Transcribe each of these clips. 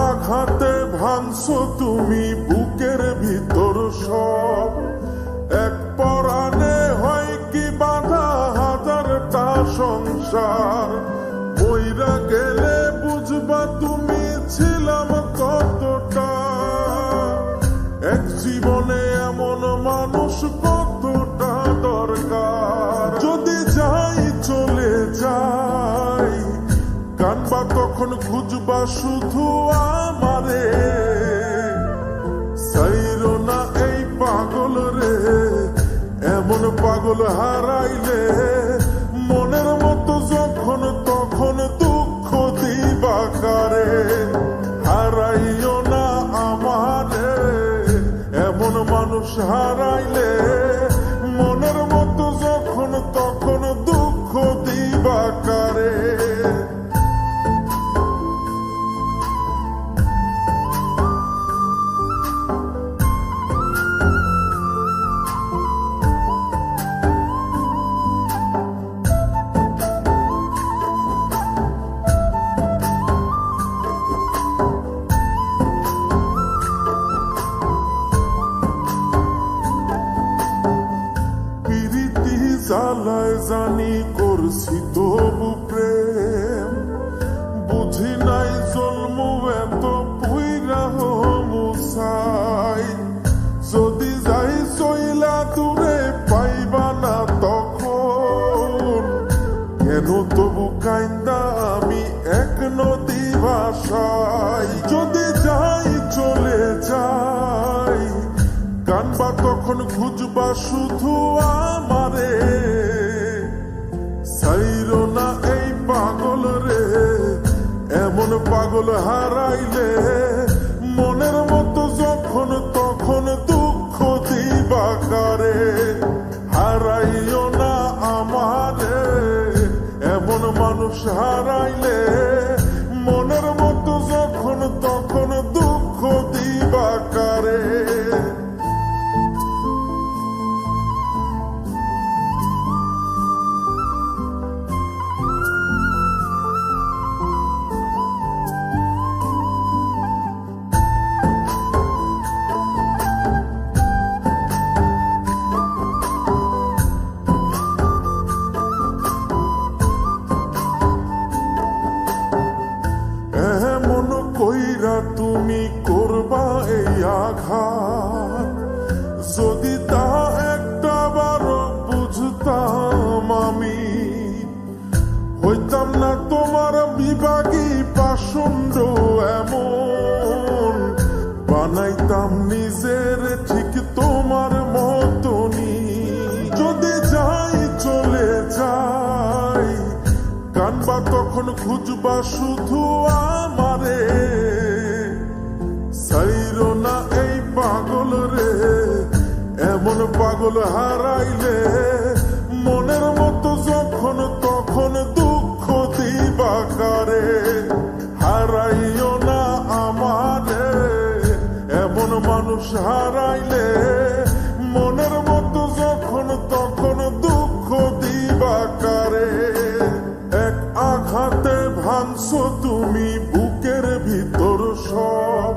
আঘাতে ভাঙছো তুমি বুকের ভিতর সব, এক পরাণে হয় কি বাধা হাজারটা সংসার। মইরা গেলে বুঝবা তুমি ছিলাম কতটা, এক জীবনে এমন মানুষ কতটা দরকার। যদি যাই চলে যাই কানবা তখন খুঁজবা শুধু আমারে, সাইরো না এই পাগল রে, এমন পাগল হারাইলে মনের মতো যখন তখন দুঃখ দিবা কারে। হারাইও না আমারে, এমন মানুষ হারাইলে মনের মতো যখন তখন দুঃখ দিবা কারে। জ্বালায় জানি করছি তবু প্রেম, বুঝি নাই জন্ম এত পুইরা মুসাই। যদি যাই চইলা দূরে পাইবা না তখন, কেন তবু কাইন্দা আমি এক নদী ভাষাই। যদি যাই চলে যাই কানবা তখন খুঁজবা শুধু আমারে, সাইরো না এই পাগল রে, এমন পাগল হারাইলে মনের মতো যখন তখন দুঃখ দিবা কারে। হারাইও না আমারে, এমন মানুষ হারাইলে মনের মতো যখন তখন দুঃখ দিবা কারে। এমন কইরা তুমি করবা এই আঘাত, যদি তা একটা বার বুঝতাম আমি, হইতাম না তোমার বিভাগী পাষণ্ড এমন, বানাইতাম নিজের ঠিক তোমার মতনই। যদি যাই চলে যাই কানবা তখন খুঁজবা শুধু আমারে, সাইরো না এই পাগল রে, এমন পাগল হারাইলে মনের মতো যখন তখন দুঃখ দিবা কারে। হারাইও না আমারে, এমন মানুষ হারাইলে মনের মতো যখন তখন দুঃখ দিবা কারে। এক আঘাতে ভাঙছো তুমি বুকের ভিতর সব,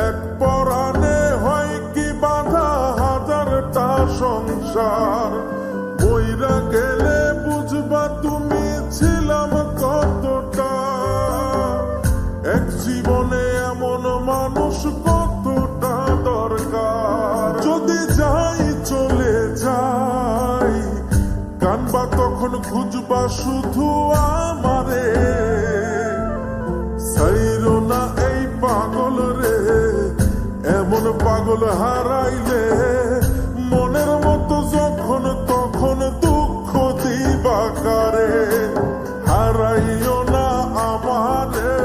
এক পরাণে হয় কি বাধা হাজারটা সংসার। মইরা গেলে বুঝবা তুমি ছিলাম কতটা, এক জীবনে এমন মানুষ কতটা দরকার। যদি যাই চলে যাই কানবা তখন খুঁজবা শুধু আমারে, সাইরো না এই পাগল রে, এমন পাগল হারাইলে মনের মতো যখন তখন দুঃখ দিবা কারে। হারাইও না আমারে,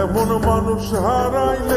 এমন মানুষ হারাইলে